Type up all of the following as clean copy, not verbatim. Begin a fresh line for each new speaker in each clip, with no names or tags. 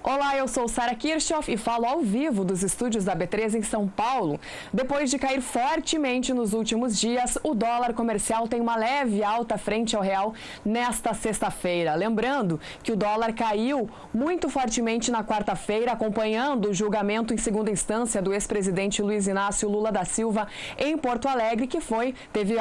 Olá, eu sou Sara Kirchhoff e falo ao vivo dos estúdios da B3 em São Paulo. Depois de cair fortemente nos últimos dias, o dólar comercial tem uma leve alta frente ao real nesta sexta-feira. Lembrando que o dólar caiu muito fortemente na quarta-feira, acompanhando o julgamento em segunda instância do ex-presidente Luiz Inácio Lula da Silva em Porto Alegre, que teve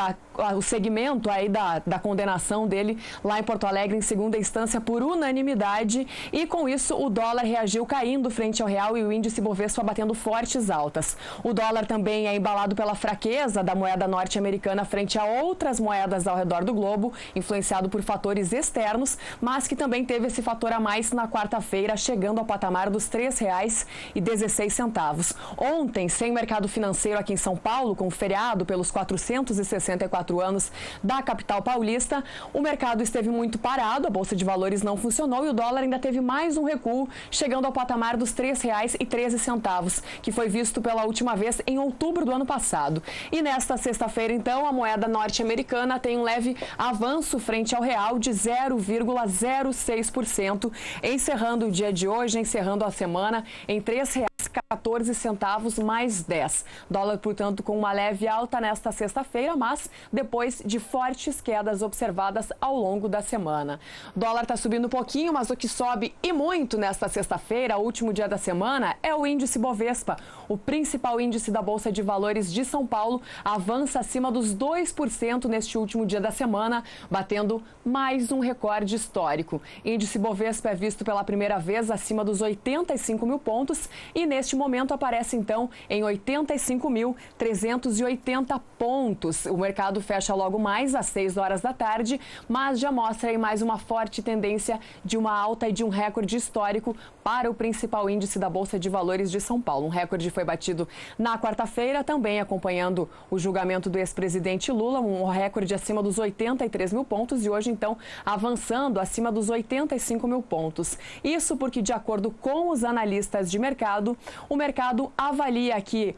o segmento aí da condenação dele lá em Porto Alegre em segunda instância por unanimidade, e com isso o dólar reagiu caindo frente ao real e o índice Bovespa batendo fortes altas. O dólar também é embalado pela fraqueza da moeda norte-americana frente a outras moedas ao redor do globo, influenciado por fatores externos, mas que também teve esse fator a mais na quarta-feira, chegando ao patamar dos R$ 3,16. Ontem, sem mercado financeiro aqui em São Paulo, com feriado pelos 464 anos da capital paulista, o mercado esteve muito parado, a Bolsa de Valores não funcionou e o dólar ainda teve mais um recuo, chegando ao patamar dos R$ 3,13, que foi visto pela última vez em outubro do ano passado. E nesta sexta-feira, então, a moeda norte-americana tem um leve avanço frente ao real de 0,06%, encerrando o dia de hoje, encerrando a semana em R$ 3,14 mais 10. Dólar, portanto, com uma leve alta nesta sexta-feira, mas depois de fortes quedas observadas ao longo da semana. O dólar está subindo um pouquinho, mas o que sobe e muito nesta sexta-feira, último dia da semana, é o índice Bovespa. O principal índice da Bolsa de Valores de São Paulo avança acima dos 2% neste último dia da semana, batendo mais um recorde histórico. Índice Bovespa é visto pela primeira vez acima dos 85 mil pontos e neste momento aparece então em 85.380 pontos. O mercado fecha logo mais às 6 horas da tarde, mas já mostra aí mais uma forte tendência de uma alta e de um recorde histórico para o principal índice da Bolsa de Valores de São Paulo. Um recorde foi batido na quarta-feira, também acompanhando o julgamento do ex-presidente Lula, um recorde acima dos 83 mil pontos e hoje então avançando acima dos 85 mil pontos. Isso porque, de acordo com os analistas de mercado, o mercado avalia que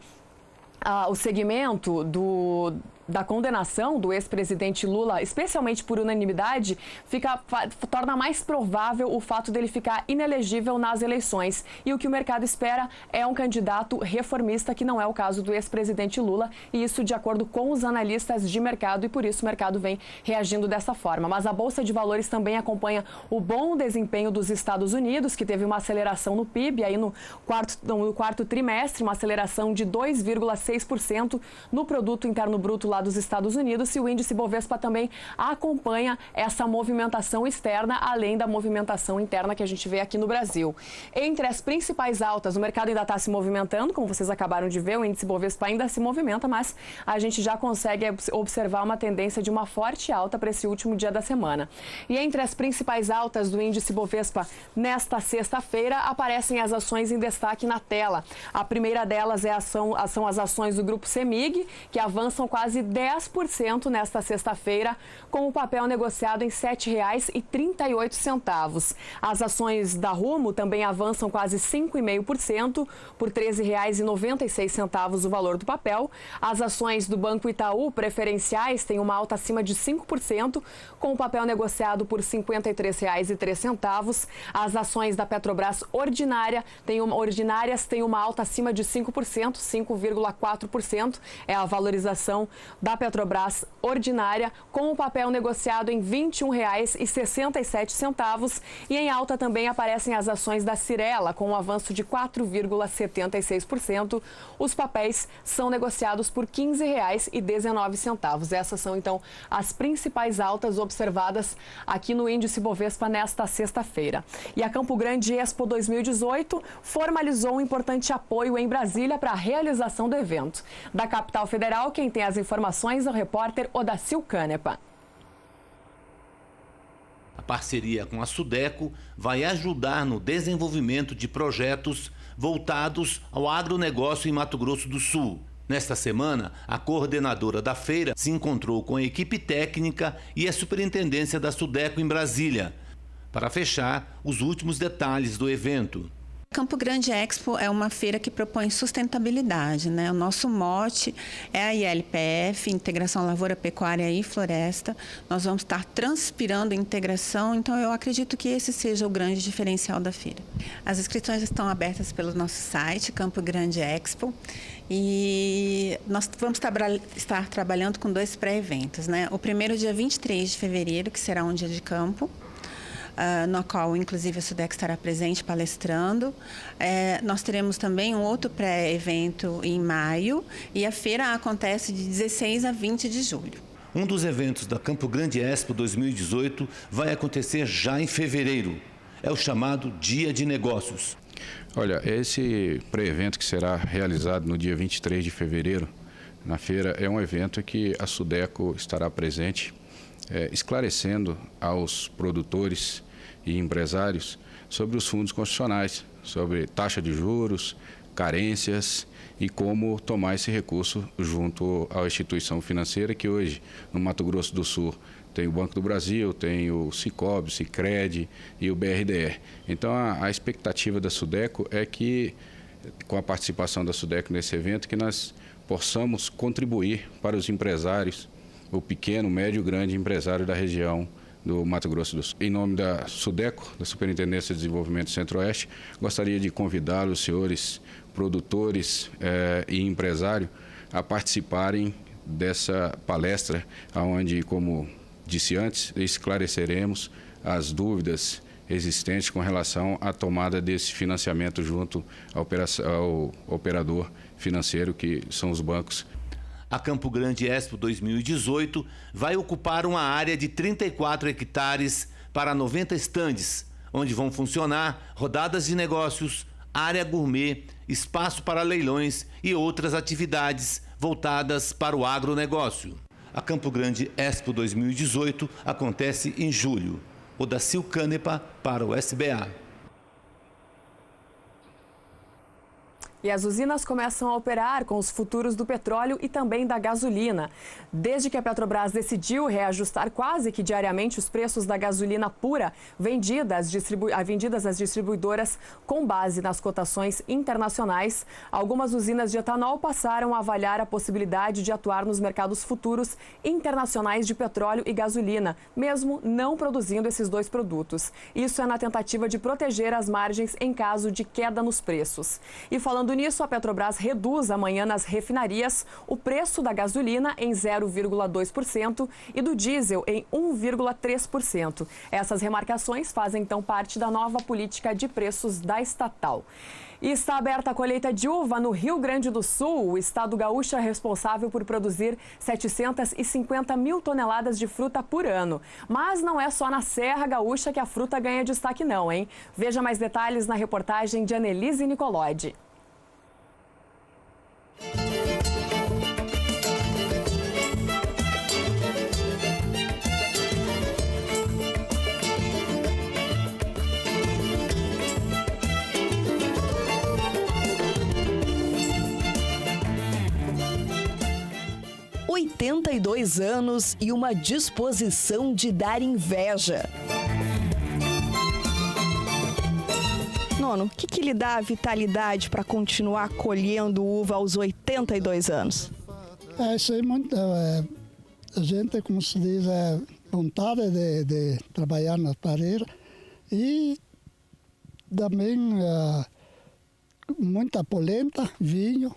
o segmento da condenação do ex-presidente Lula, especialmente por unanimidade, torna mais provável o fato dele ficar inelegível nas eleições. E o que o mercado espera é um candidato reformista, que não é o caso do ex-presidente Lula, e isso de acordo com os analistas de mercado, e por isso o mercado vem reagindo dessa forma. Mas a Bolsa de Valores também acompanha o bom desempenho dos Estados Unidos, que teve uma aceleração no PIB aí no quarto trimestre, uma aceleração de 2,6% no Produto Interno Bruto lá dos Estados Unidos, e o índice Bovespa também acompanha essa movimentação externa, além da movimentação interna que a gente vê aqui no Brasil. Entre as principais altas, o mercado ainda está se movimentando, como vocês acabaram de ver, o índice Bovespa ainda se movimenta, mas a gente já consegue observar uma tendência de uma forte alta para esse último dia da semana. E entre as principais altas do índice Bovespa nesta sexta-feira, aparecem as ações em destaque na tela. A primeira delas são as ações do Grupo CEMIG, que avançam quase 10% nesta sexta-feira, com o papel negociado em R$ 7,38. As ações da Rumo também avançam quase 5,5%, por R$ 13,96 o valor do papel. As ações do Banco Itaú preferenciais têm uma alta acima de 5%, com o papel negociado por R$ 53,03. As ações da Petrobras ordinárias têm uma alta acima de 5%, 5,4%, é a valorização da Petrobras ordinária, com o papel negociado em R$ 21,67, e em alta também aparecem as ações da Cyrela, com um avanço de 4,76%. Os papéis são negociados por R$ 15,19. Essas são então as principais altas observadas aqui no índice Bovespa nesta sexta-feira. E a Campo Grande Expo 2018 formalizou um importante apoio em Brasília para a realização do evento. Da capital federal, quem tem as informações é o repórter Odacil Canepa.
A parceria com a Sudeco vai ajudar no desenvolvimento de projetos voltados ao agronegócio em Mato Grosso do Sul. Nesta semana, a coordenadora da feira se encontrou com a equipe técnica e a superintendência da Sudeco em Brasília, para fechar os últimos detalhes do evento.
Campo Grande Expo é uma feira que propõe sustentabilidade, né? O nosso mote é a ILPF, Integração Lavoura, Pecuária e Floresta. Nós vamos estar transpirando integração, então eu acredito que esse seja o grande diferencial da feira. As inscrições estão abertas pelo nosso site, Campo Grande Expo, e nós vamos estar trabalhando com 2 pré-eventos, né? O primeiro, dia 23 de fevereiro, que será um dia de campo, no qual, inclusive, a SUDEC estará presente palestrando. Nós teremos também um outro pré-evento em maio e a feira acontece de 16 a 20 de julho.
Um dos eventos da Campo Grande Expo 2018 vai acontecer já em fevereiro. É o chamado Dia de Negócios.
Olha, esse pré-evento que será realizado no dia 23 de fevereiro na feira é um evento que a SUDECO estará presente, esclarecendo aos produtores e empresários sobre os fundos constitucionais, sobre taxa de juros, carências e como tomar esse recurso junto à instituição financeira que hoje, no Mato Grosso do Sul, tem o Banco do Brasil, tem o Sicob, o Sicredi e o BRDE. Então, a expectativa da SUDECO é que, com a participação da SUDECO nesse evento, que nós possamos contribuir para os empresários, o pequeno, médio e grande empresário da região do Mato Grosso do Sul. Em nome da SUDECO, da Superintendência de Desenvolvimento Centro-Oeste, gostaria de convidar os senhores produtores e empresários a participarem dessa palestra, onde, como disse antes, esclareceremos as dúvidas existentes com relação à tomada desse financiamento junto ao operador financeiro, que são os bancos.
A Campo Grande Expo 2018 vai ocupar uma área de 34 hectares para 90 estandes, onde vão funcionar rodadas de negócios, área gourmet, espaço para leilões e outras atividades voltadas para o agronegócio. A Campo Grande Expo 2018 acontece em julho. Odacil Canepa para o SBA.
E as usinas começam a operar com os futuros do petróleo e também da gasolina. Desde que a Petrobras decidiu reajustar quase que diariamente os preços da gasolina pura vendidas às distribuidoras com base nas cotações internacionais, algumas usinas de etanol passaram a avaliar a possibilidade de atuar nos mercados futuros internacionais de petróleo e gasolina, mesmo não produzindo esses 2 produtos. Isso é na tentativa de proteger as margens em caso de queda nos preços. E falando nisso, a Petrobras reduz amanhã nas refinarias o preço da gasolina em 0,2% e do diesel em 1,3%. Essas remarcações fazem então parte da nova política de preços da estatal. E está aberta a colheita de uva no Rio Grande do Sul. O estado gaúcho é responsável por produzir 750 mil toneladas de fruta por ano. Mas não é só na Serra Gaúcha que a fruta ganha destaque não, hein? Veja mais detalhes na reportagem de Annelise Nicolodi.
Há 82 anos e uma disposição de dar inveja. Nono, o que lhe dá a vitalidade para continuar colhendo uva aos 82 anos?
Isso é muito. A gente, como se diz, vontade de trabalhar na pareira e também muita polenta, vinho.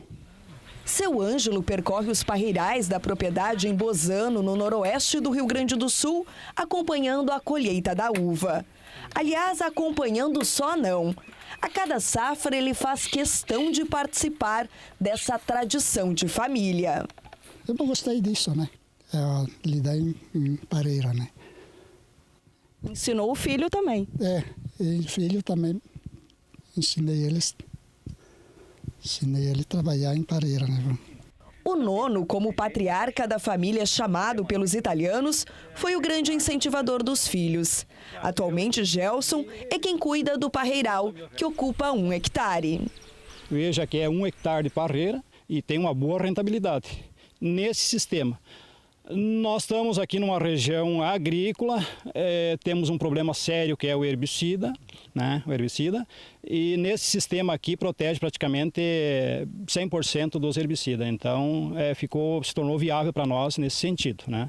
Seu Ângelo percorre os parreirais da propriedade em Bozano, no noroeste do Rio Grande do Sul, acompanhando a colheita da uva. Aliás, acompanhando só não. A cada safra ele faz questão de participar dessa tradição de família.
Eu não gostei disso, né? Lidar em pareira, né?
Ensinou o filho também.
E o filho também. Ensinei ele a trabalhar em pareira, né?
O Nono, como patriarca da família chamado pelos italianos, foi o grande incentivador dos filhos. Atualmente, Gelson é quem cuida do parreiral, que ocupa 1 hectare.
Veja que é 1 hectare de parreira e tem uma boa rentabilidade. Nesse sistema, Nós estamos aqui numa região agrícola, temos um problema sério que é o herbicida, né? O herbicida, e nesse sistema aqui protege praticamente 100% dos herbicidas, então se tornou viável para nós nesse sentido, né?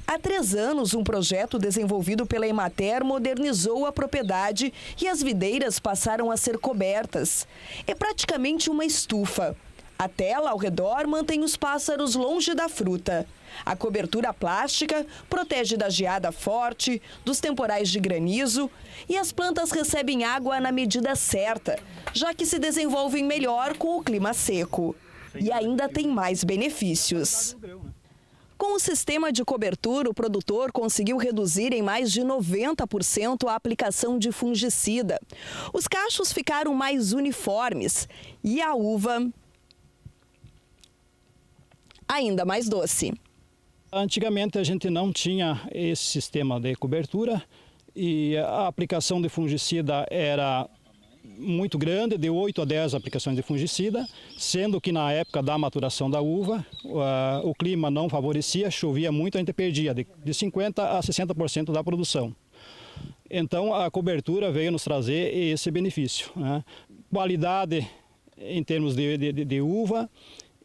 Há 3 anos, um projeto desenvolvido pela Emater modernizou a propriedade e as videiras passaram a ser cobertas. É praticamente uma estufa. A tela ao redor mantém os pássaros longe da fruta. A cobertura plástica protege da geada forte, dos temporais de granizo e as plantas recebem água na medida certa, já que se desenvolvem melhor com o clima seco. E ainda tem mais benefícios. Com o sistema de cobertura, o produtor conseguiu reduzir em mais de 90% a aplicação de fungicida. Os cachos ficaram mais uniformes e a uva ainda mais doce.
Antigamente a gente não tinha esse sistema de cobertura e a aplicação de fungicida era muito grande, de 8 a 10 aplicações de fungicida, sendo que na época da maturação da uva o clima não favorecia, chovia muito, a gente perdia de 50% a 60% da produção. Então a cobertura veio nos trazer esse benefício, né? Qualidade em termos de uva,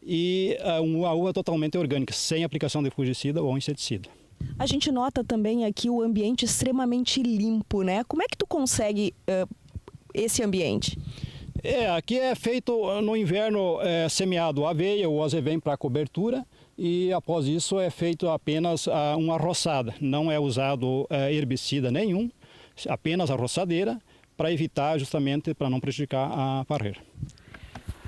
e uma uva totalmente orgânica, sem aplicação de fungicida ou inseticida.
A gente nota também aqui o ambiente extremamente limpo, né? Como é que tu consegue esse ambiente?
Aqui é feito no inverno semeado aveia ou azevém para cobertura e após isso é feito apenas uma roçada. Não é usado herbicida nenhum, apenas a roçadeira para evitar justamente para não prejudicar a parreira.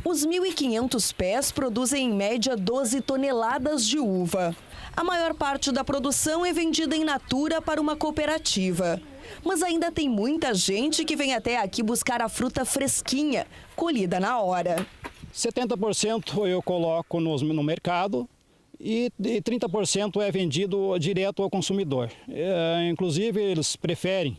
Os 1.500 pés produzem em média 12 toneladas de uva. A maior parte da produção é vendida em natura para uma cooperativa. Mas ainda tem muita gente que vem até aqui buscar a fruta fresquinha, colhida na hora.
70% eu coloco no mercado e 30% é vendido direto ao consumidor. Inclusive eles preferem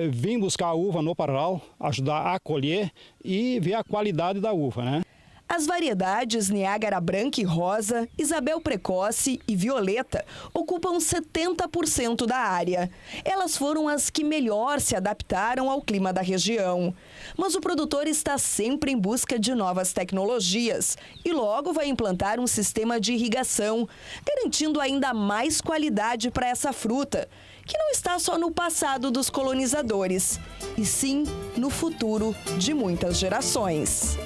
vim buscar a uva no parral, ajudar a colher e ver a qualidade da uva, né?
As variedades Niágara Branca e Rosa, Isabel Precoce e Violeta ocupam 70% da área. Elas foram as que melhor se adaptaram ao clima da região. Mas o produtor está sempre em busca de novas tecnologias e logo vai implantar um sistema de irrigação, garantindo ainda mais qualidade para essa fruta, que não está só no passado dos colonizadores, e sim no futuro de muitas gerações.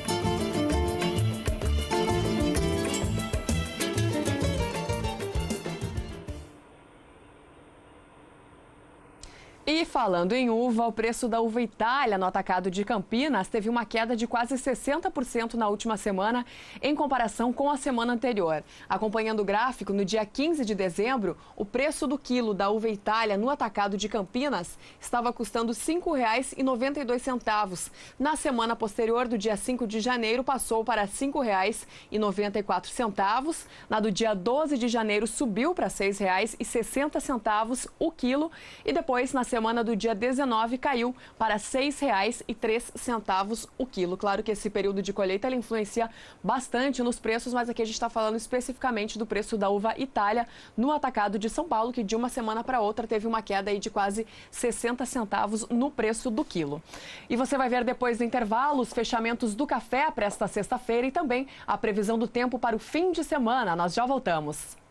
E falando em uva, o preço da uva Itália no atacado de Campinas teve uma queda de quase 60% na última semana, em comparação com a semana anterior. Acompanhando o gráfico, no dia 15 de dezembro, o preço do quilo da uva Itália no atacado de Campinas estava custando R$ 5,92. Na semana posterior, do dia 5 de janeiro, passou para R$ 5,94. Na do dia 12 de janeiro, subiu para R$ 6,60 o quilo e depois, na semana do dia 19, caiu para R$ 6,03 o quilo. Claro que esse período de colheita ele influencia bastante nos preços, mas aqui a gente está falando especificamente do preço da uva Itália no atacado de São Paulo, que de uma semana para outra teve uma queda aí de quase 60 centavos no preço do quilo. E você vai ver depois do intervalo os fechamentos do café para esta sexta-feira e também a previsão do tempo para o fim de semana. Nós já voltamos.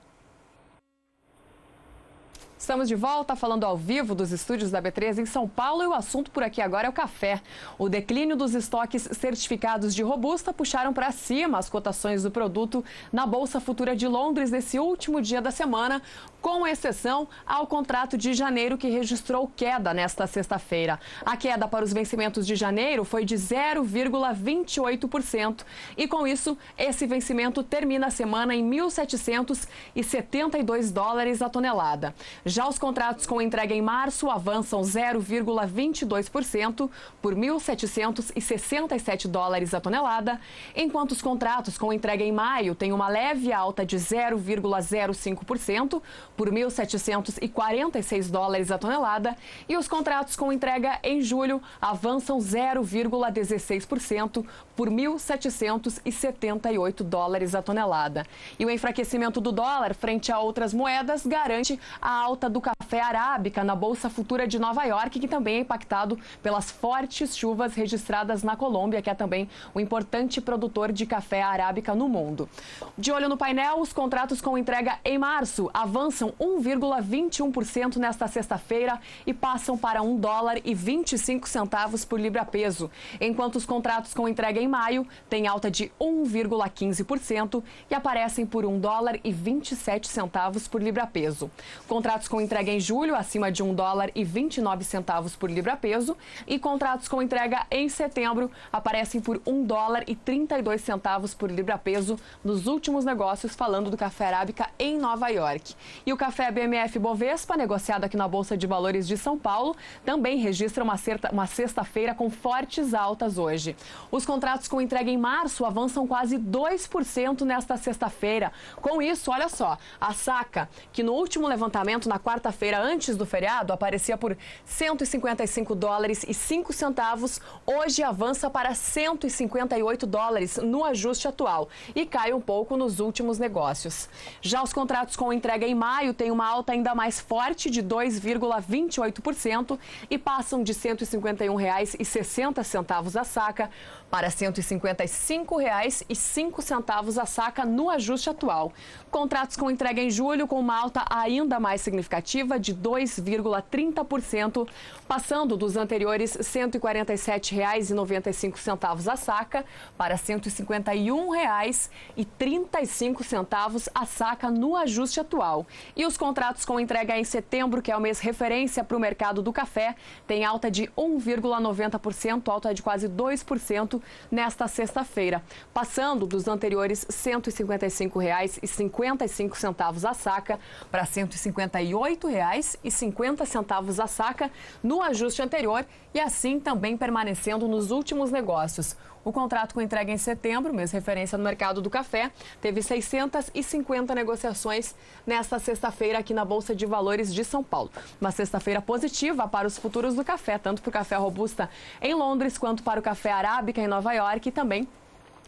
Estamos de volta falando ao vivo dos estúdios da B3 em São Paulo e o assunto por aqui agora é o café. O declínio dos estoques certificados de robusta puxaram para cima as cotações do produto na Bolsa Futura de Londres nesse último dia da semana, com exceção ao contrato de janeiro que registrou queda nesta sexta-feira. A queda para os vencimentos de janeiro foi de 0,28% e com isso esse vencimento termina a semana em $1.772 a tonelada. Já os contratos com entrega em março avançam 0,22% por $1.767 a tonelada, enquanto os contratos com entrega em maio têm uma leve alta de 0,05% por $1.746 a tonelada, e os contratos com entrega em julho avançam 0,16% por $1.778 a tonelada. E o enfraquecimento do dólar frente a outras moedas garante a alta do café arábica na Bolsa Futura de Nova York, que também é impactado pelas fortes chuvas registradas na Colômbia, que é também um importante produtor de café arábica no mundo. De olho no painel, os contratos com entrega em março avançam 1,21% nesta sexta-feira e passam para $1,25 por libra-peso, enquanto os contratos com entrega em maio têm alta de 1,15% e aparecem por $1,27 por libra-peso. Contratos com entrega em julho acima de $1,29 por libra-peso e contratos com entrega em setembro aparecem por $1,32 por libra-peso nos últimos negócios, falando do café arábica em Nova York. E o café BMF Bovespa, negociado aqui na Bolsa de Valores de São Paulo, também registra uma sexta-feira com fortes altas hoje. Os contratos com entrega em março avançam quase 2% nesta sexta-feira. Com isso, olha só, a saca, que no último levantamento, na quarta-feira antes do feriado, aparecia por $155,05, hoje avança para $158 no ajuste atual e cai um pouco nos últimos negócios. Já os contratos com entrega em maio têm uma alta ainda mais forte de 2,28% e passam de R$ 151,60 a saca para R$ 155,05 a saca no ajuste atual. Contratos com entrega em julho com uma alta ainda mais significativa de 2,30%, passando dos anteriores R$ 147,95 a saca para R$ 151,35 a saca no ajuste atual. E os contratos com entrega em setembro, que é o mês referência para o mercado do café, tem alta de 1,90%, alta de quase 2% nesta sexta-feira, passando dos anteriores R$ 155,55 a saca para R$ 158,50 a saca no ajuste anterior e assim também permanecendo nos últimos negócios. O contrato com entrega em setembro, mês referência no mercado do café, teve 650 negociações nesta sexta-feira aqui na Bolsa de Valores de São Paulo. Uma sexta-feira positiva para os futuros do café, tanto para o café robusta em Londres quanto para o café arábica em Nova York e também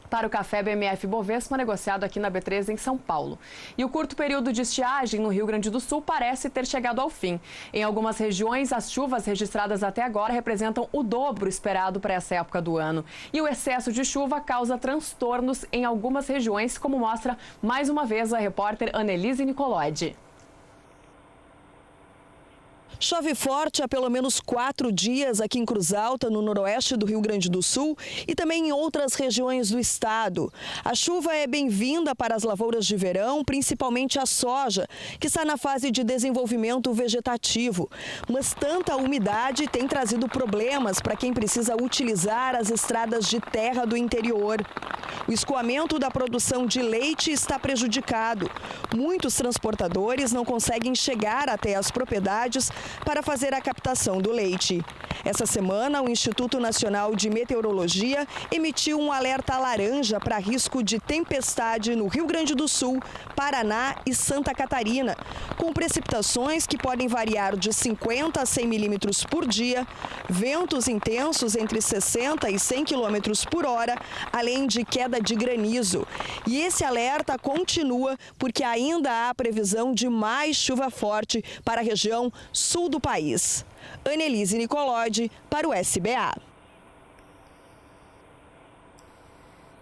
para o café BMF Bovespa, negociado aqui na B3 em São Paulo. E o curto período de estiagem no Rio Grande do Sul parece ter chegado ao fim. Em algumas regiões, as chuvas registradas até agora representam o dobro esperado para essa época do ano. E o excesso de chuva causa transtornos em algumas regiões, como mostra mais uma vez a repórter Annelise Nicolodi.
Chove forte há pelo menos 4 dias aqui em Cruz Alta, no noroeste do Rio Grande do Sul e também em outras regiões do estado. A chuva é bem-vinda para as lavouras de verão, principalmente a soja, que está na fase de desenvolvimento vegetativo. Mas tanta umidade tem trazido problemas para quem precisa utilizar as estradas de terra do interior. O escoamento da produção de leite está prejudicado. Muitos transportadores não conseguem chegar até as propriedades para fazer a captação do leite. Essa semana, o Instituto Nacional de Meteorologia emitiu um alerta laranja para risco de tempestade no Rio Grande do Sul, Paraná e Santa Catarina, com precipitações que podem variar de 50 a 100 milímetros por dia, ventos intensos entre 60 e 100 quilômetros por hora, além de queda de granizo. E esse alerta continua porque ainda há previsão de mais chuva forte para a região sul do país. Annelise Nicolodi para o SBA.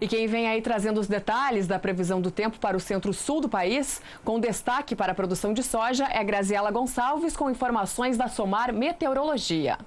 E quem vem aí trazendo os detalhes da previsão do tempo para o centro-sul do país, com destaque para a produção de soja, é Graziela Gonçalves com informações da Somar Meteorologia.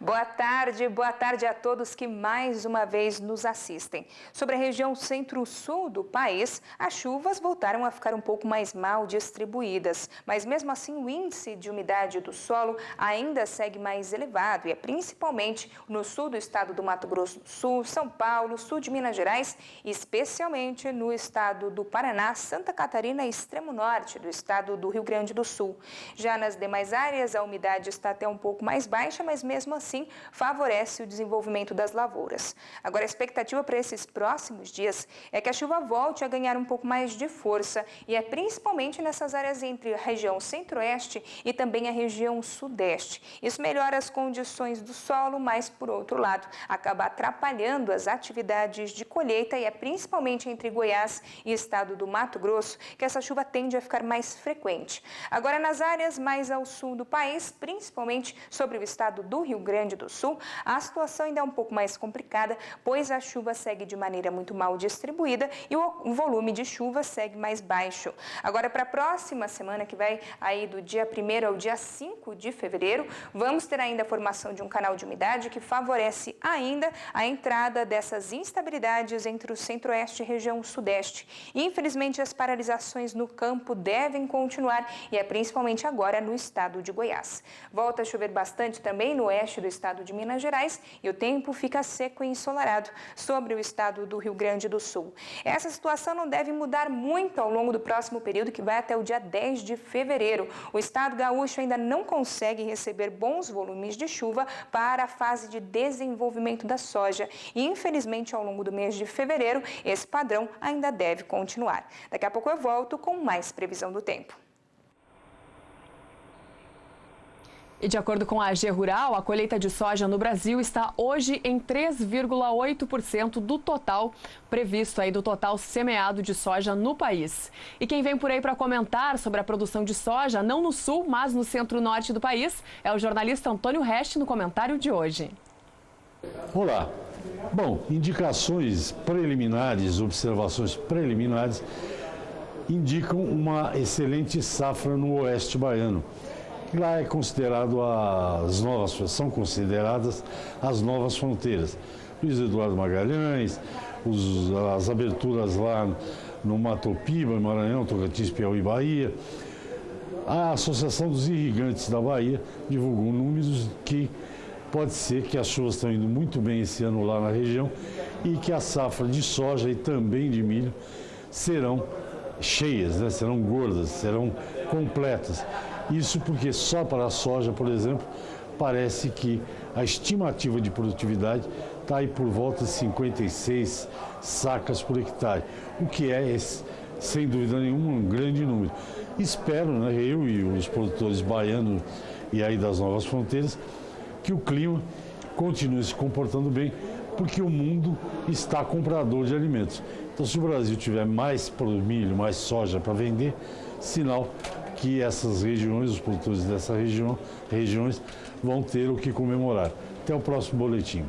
Boa tarde a todos que mais uma vez nos assistem. Sobre a região centro-sul do país, as chuvas voltaram a ficar um pouco mais mal distribuídas, mas mesmo assim o índice de umidade do solo ainda segue mais elevado e é principalmente no sul do estado do Mato Grosso do Sul, São Paulo, sul de Minas Gerais e especialmente no estado do Paraná, Santa Catarina e extremo norte do estado do Rio Grande do Sul. Já nas demais áreas, a umidade está até um pouco mais baixa, mas mesmo assim favorece o desenvolvimento das lavouras. Agora, a expectativa para esses próximos dias é que a chuva volte a ganhar um pouco mais de força e é principalmente nessas áreas entre a região centro-oeste e também a região sudeste. Isso melhora as condições do solo, mas, por outro lado, acaba atrapalhando as atividades de colheita e é principalmente entre Goiás e estado do Mato Grosso que essa chuva tende a ficar mais frequente. Agora, nas áreas mais ao sul do país, principalmente sobre o estado do Rio Grande do Sul, a situação ainda é um pouco mais complicada, pois a chuva segue de maneira muito mal distribuída e o volume de chuva segue mais baixo. Agora, para a próxima semana, que vai aí do dia 1º ao dia 5 de fevereiro, vamos ter ainda a formação de um canal de umidade que favorece ainda a entrada dessas instabilidades entre o centro-oeste e região sudeste. Infelizmente, as paralisações no campo devem continuar e é principalmente agora no estado de Goiás. Volta a chover bastante também no oeste do estado de Minas Gerais e o tempo fica seco e ensolarado sobre o estado do Rio Grande do Sul. Essa situação não deve mudar muito ao longo do próximo período, que vai até o dia 10 de fevereiro. O estado gaúcho ainda não consegue receber bons volumes de chuva para a fase de desenvolvimento da soja e, infelizmente, ao longo do mês de fevereiro, esse padrão ainda deve continuar. Daqui a pouco eu volto com mais previsão do tempo.
E de acordo com a AG Rural, a colheita de soja no Brasil está hoje em 3,8% do total previsto, aí do total semeado de soja no país. E quem vem por aí para comentar sobre a produção de soja, não no sul, mas no centro-norte do país, é o jornalista Antônio Resch no comentário de hoje.
Olá. Bom, indicações preliminares, observações preliminares indicam uma excelente safra no oeste baiano. Lá é considerado são consideradas as novas fronteiras. Luiz Eduardo Magalhães, as aberturas lá no Mato Piba, Maranhão, Tocantins, Piauí e Bahia. A Associação dos Irrigantes da Bahia divulgou números que pode ser que as chuvas estão indo muito bem esse ano lá na região e que a safra de soja e também de milho serão cheias, né? Serão gordas, serão completas. Isso porque só para a soja, por exemplo, parece que a estimativa de produtividade está aí por volta de 56 sacas por hectare, o que é, sem dúvida nenhuma, um grande número. Espero, né, eu e os produtores baianos e aí das novas fronteiras, que o clima continue se comportando bem, porque o mundo está comprador de alimentos. Então, se o Brasil tiver mais milho, mais soja para vender, sinal que essas regiões, os produtores dessas regiões vão ter o que comemorar. Até o próximo boletim.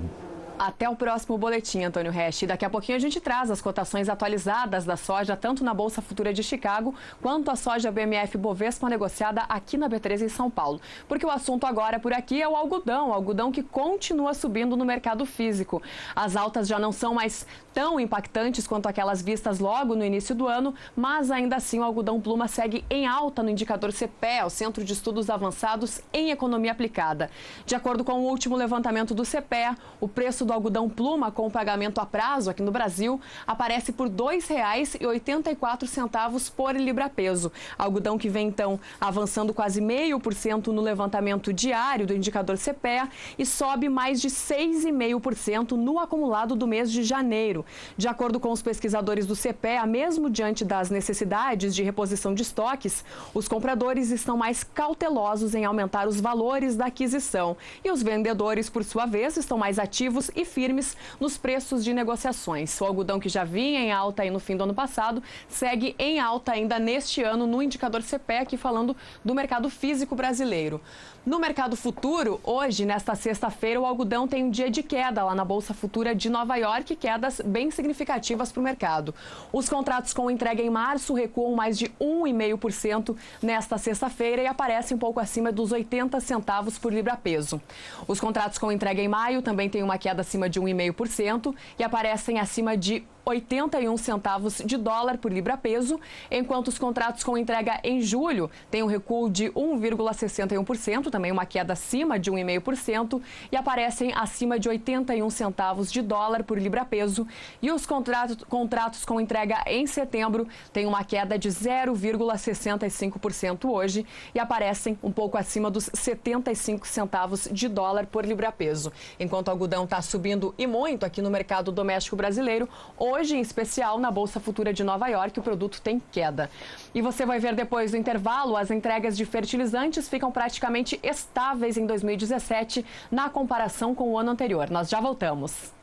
Até o próximo boletim, Antônio Resch. Daqui a pouquinho a gente traz as cotações atualizadas da soja, tanto na Bolsa Futura de Chicago, quanto a soja BMF Bovespa negociada aqui na B3 em São Paulo. Porque o assunto agora por aqui é o algodão que continua subindo no mercado físico. As altas já não são mais tão impactantes quanto aquelas vistas logo no início do ano, mas ainda assim o algodão pluma segue em alta no indicador CPEA, o Centro de Estudos Avançados em Economia Aplicada. De acordo com o último levantamento do CPEA, o preço do algodão pluma com pagamento a prazo aqui no Brasil aparece por R$ 2,84 por libra-peso. Algodão que vem então avançando quase 0,5% no levantamento diário do indicador CPEA e sobe mais de 6,5% no acumulado do mês de janeiro. De acordo com os pesquisadores do CPEA, mesmo diante das necessidades de reposição de estoques, os compradores estão mais cautelosos em aumentar os valores da aquisição. E os vendedores, por sua vez, estão mais ativos e e firmes nos preços de negociações. O algodão, que já vinha em alta aí no fim do ano passado, segue em alta ainda neste ano no indicador CPEA, aqui falando do mercado físico brasileiro. No mercado futuro, hoje, nesta sexta-feira, o algodão tem um dia de queda lá na Bolsa Futura de Nova York, quedas bem significativas para o mercado. Os contratos com entrega em março recuam mais de 1,5% nesta sexta-feira e aparecem um pouco acima dos 80 centavos por libra-peso. Os contratos com entrega em maio também têm uma queda acima de 1,5% e aparecem acima de 81 centavos de dólar por libra-peso, enquanto os contratos com entrega em julho têm um recuo de 1,61%, também uma queda acima de 1,5%, e aparecem acima de 81 centavos de dólar por libra-peso. E os contratos com entrega em setembro têm uma queda de 0,65% hoje e aparecem um pouco acima dos 75 centavos de dólar por libra-peso. Enquanto o algodão está subindo e muito aqui no mercado doméstico brasileiro, hoje, em especial, na Bolsa Futura de Nova York, o produto tem queda. E você vai ver depois do intervalo, as entregas de fertilizantes ficam praticamente estáveis em 2017 na comparação com o ano anterior. Nós já voltamos.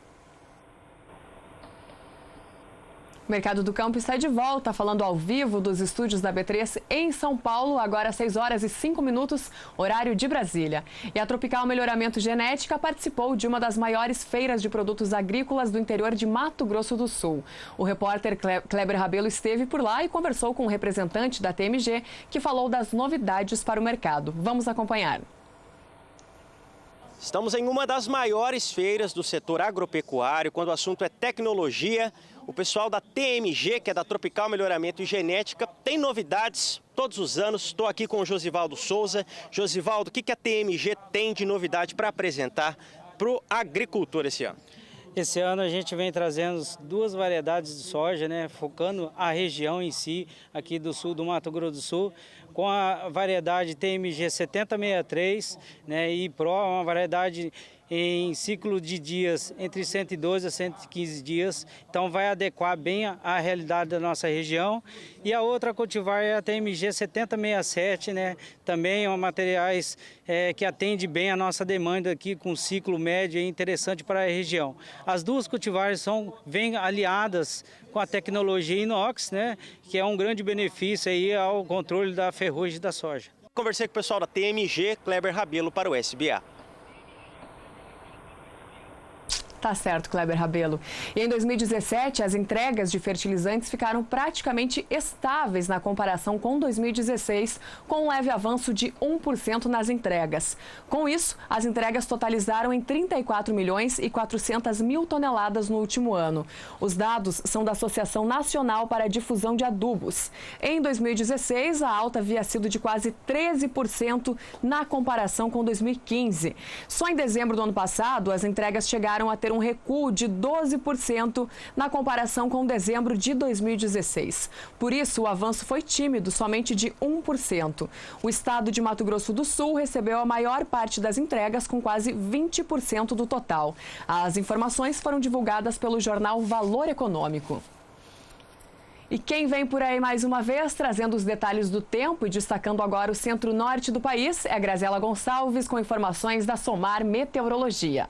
O Mercado do Campo está de volta, falando ao vivo dos estúdios da B3 em São Paulo, agora 6h05, horário de Brasília. E a Tropical Melhoramento Genética participou de uma das maiores feiras de produtos agrícolas do interior de Mato Grosso do Sul. O repórter Kleber Rabelo esteve por lá e conversou com um representante da TMG, que falou das novidades para o mercado. Vamos acompanhar.
Estamos em uma das maiores feiras do setor agropecuário, quando o assunto é tecnologia. O pessoal da TMG, que é da Tropical Melhoramento e Genética, tem novidades todos os anos. Estou aqui com o Josivaldo Souza. Josivaldo, o que a TMG tem de novidade para apresentar para o agricultor esse ano?
Esse ano a gente vem trazendo 2 variedades de soja, né, focando a região em si, aqui do sul do Mato Grosso do Sul, com a variedade TMG 7063, né, e Pro, uma variedade em ciclo de dias entre 112 a 115 dias, então vai adequar bem à realidade da nossa região. E a outra cultivar é a TMG 7067, né? Também é materiais que atende bem a nossa demanda aqui, com ciclo médio e interessante para a região. As duas cultivares vêm aliadas com a tecnologia inox, né? Que é um grande benefício aí ao controle da ferrugem da soja.
Conversei com o pessoal da TMG, Kleber Rabelo para o SBA.
Tá certo, Kleber Rabelo. E em 2017, as entregas de fertilizantes ficaram praticamente estáveis na comparação com 2016, com um leve avanço de 1% nas entregas. Com isso, as entregas totalizaram em 34 milhões e 400 mil toneladas no último ano. Os dados são da Associação Nacional para a Difusão de Adubos. Em 2016, a alta havia sido de quase 13% na comparação com 2015. Só em dezembro do ano passado, as entregas chegaram a ter um recuo de 12% na comparação com dezembro de 2016. Por isso, o avanço foi tímido, somente de 1%. O estado de Mato Grosso do Sul recebeu a maior parte das entregas, com quase 20% do total. As informações foram divulgadas pelo jornal Valor Econômico. E quem vem por aí mais uma vez, trazendo os detalhes do tempo e destacando agora o centro-norte do país, é Graziela Gonçalves com informações da Somar Meteorologia.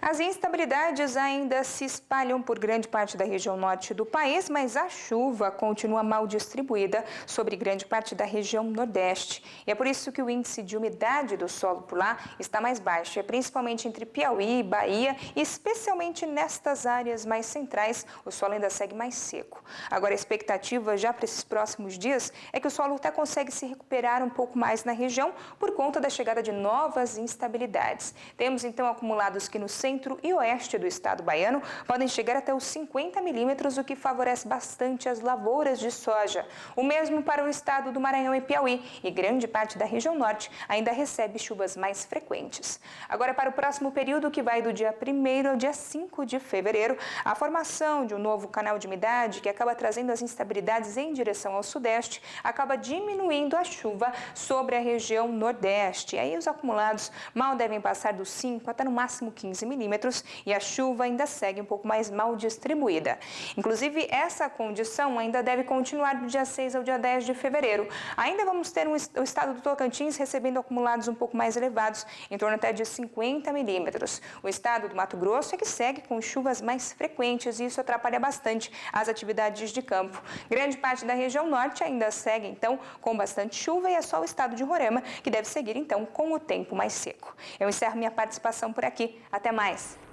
As instabilidades ainda se espalham por grande parte da região norte do país, mas a chuva continua mal distribuída sobre grande parte da região nordeste. E é por isso que o índice de umidade do solo por lá está mais baixo, principalmente entre Piauí e Bahia, e especialmente nestas áreas mais centrais, o solo ainda segue mais seco. Agora, a expectativa já para esses próximos dias é que o solo até consegue se recuperar um pouco mais na região por conta da chegada de novas instabilidades. Temos então acumulados que no centro e oeste do estado baiano podem chegar até os 50 milímetros, o que favorece bastante as lavouras de soja. O mesmo para o estado do Maranhão e Piauí, e grande parte da região norte ainda recebe chuvas mais frequentes. Agora, para o próximo período, que vai do dia 1º ao dia 5 de fevereiro, a formação de um novo canal de umidade, que acaba trazendo as instabilidades em direção ao sudeste, acaba diminuindo a chuva sobre a região nordeste. E aí os acumulados mal devem passar dos 5 até no máximo 15 milímetros, milímetros e a chuva ainda segue um pouco mais mal distribuída. Inclusive, essa condição ainda deve continuar do dia 6 ao dia 10 de fevereiro. Ainda vamos ter o estado do Tocantins recebendo acumulados um pouco mais elevados, em torno até de 50 milímetros. O estado do Mato Grosso é que segue com chuvas mais frequentes e isso atrapalha bastante as atividades de campo. Grande parte da região norte ainda segue, então, com bastante chuva e é só o estado de Roraima que deve seguir, então, com o tempo mais seco. Eu encerro minha participação por aqui. Até mais.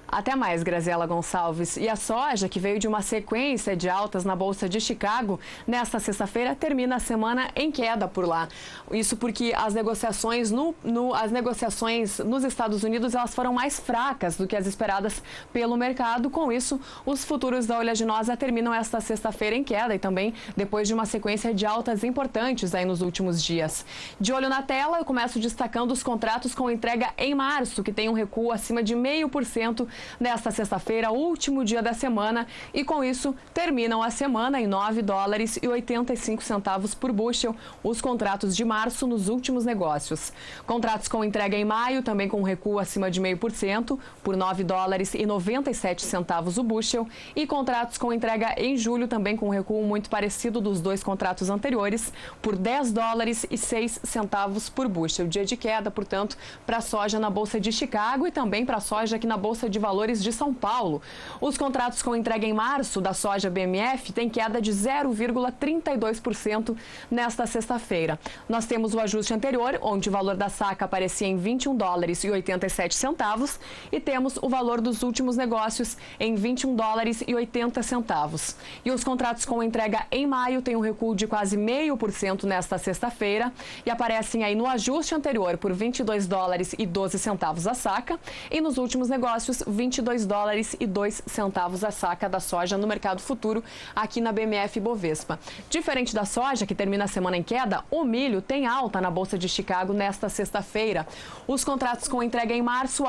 Até mais, Graziela Gonçalves. E a soja, que veio de uma sequência de altas na Bolsa de Chicago, nesta sexta-feira termina a semana em queda por lá. Isso porque as negociações nos Estados Unidos elas foram mais fracas do que as esperadas pelo mercado. Com isso, os futuros da oleaginosa terminam esta sexta-feira em queda e também depois de uma sequência de altas importantes aí nos últimos dias. De olho na tela, eu começo destacando os contratos com entrega em março, que tem um recuo acima de 0,5% nesta sexta-feira, último dia da semana, e com isso terminam a semana em $9,85 por bushel, os contratos de março nos últimos negócios. Contratos com entrega em maio, também com recuo acima de 0,5%, por $9,97 o bushel, e contratos com entrega em julho, também com recuo muito parecido dos dois contratos anteriores, por $10,06 por bushel. Dia de queda, portanto, para a soja na Bolsa de Chicago e também para a soja aqui na Bolsa de Valores de São Paulo. Os contratos com entrega em março da soja BMF têm queda de 0,32% nesta sexta-feira. Nós temos o ajuste anterior, onde o valor da saca aparecia em $21,87 e temos o valor dos últimos negócios em $21,80. E os contratos com entrega em maio têm um recuo de quase 0,5% nesta sexta-feira e aparecem aí no ajuste anterior por $22,12 a saca e nos últimos negócios $22,02 a saca da soja no mercado futuro aqui na BMF Bovespa. Diferente da soja, que termina a semana em queda, o milho tem alta na Bolsa de Chicago nesta sexta-feira. Os contratos com entrega em março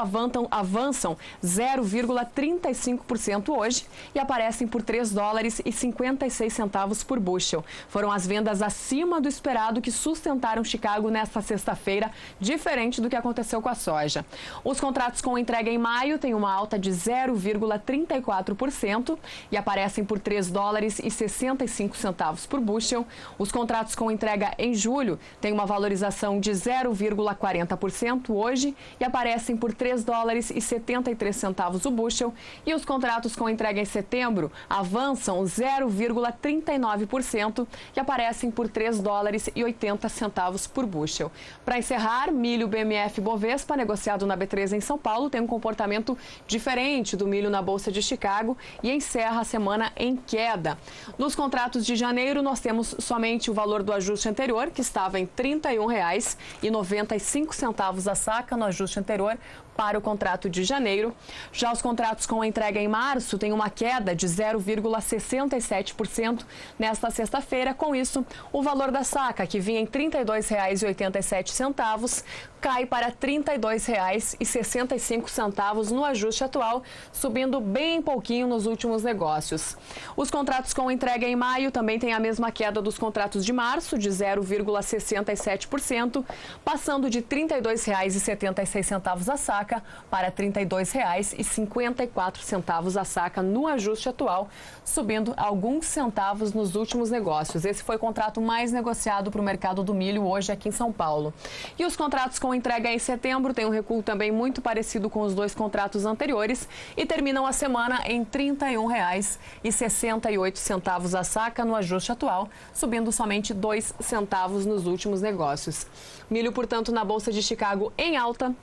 avançam 0,35% hoje e aparecem por $3,56 por bushel. Foram as vendas acima do esperado que sustentaram Chicago nesta sexta-feira, diferente do que aconteceu com a soja. Os contratos com entrega em maio têm uma alta de 0,34% e aparecem por $3,65 por bushel. Os contratos com entrega em julho têm uma valorização de 0,40% hoje e aparecem por $3,73 o bushel. E os contratos com entrega em setembro avançam 0,39% e aparecem por $3,80 por bushel. Para encerrar, milho BMF Bovespa, negociado na B3 em São Paulo, tem um comportamento diferente do milho na Bolsa de Chicago e encerra a semana em queda. Nos contratos de janeiro, nós temos somente o valor do ajuste anterior, que estava em R$ 31,95 a saca no ajuste anterior para o contrato de janeiro. Já os contratos com entrega em março têm uma queda de 0,67% nesta sexta-feira. Com isso, o valor da saca, que vinha em R$ 32,87, cai para R$ 32,65 no ajuste atual, subindo bem pouquinho nos últimos negócios. Os contratos com entrega em maio também têm a mesma queda dos contratos de março, de 0,67%, passando de R$ 32,76 a saca para R$ 32,54 a saca no ajuste atual, subindo alguns centavos nos últimos negócios. Esse foi o contrato mais negociado para o mercado do milho hoje aqui em São Paulo. E os contratos com entrega em setembro têm um recuo também muito parecido com os dois contratos anteriores e terminam a semana em R$ 31,68 a saca no ajuste atual, subindo somente 2 centavos nos últimos negócios. Milho, portanto, na Bolsa de Chicago em alta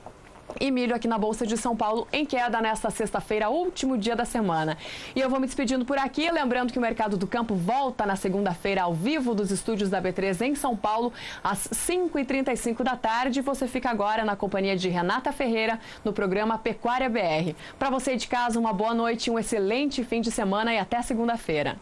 e milho aqui na Bolsa de São Paulo em queda nesta sexta-feira, último dia da semana. E eu vou me despedindo por aqui, lembrando que o Mercado do Campo volta na segunda-feira ao vivo dos estúdios da B3 em São Paulo, às 5h35 da tarde. Você fica agora na companhia de Renata Ferreira no programa Pecuária BR. Para você de casa, uma boa noite, um excelente fim de semana e até segunda-feira.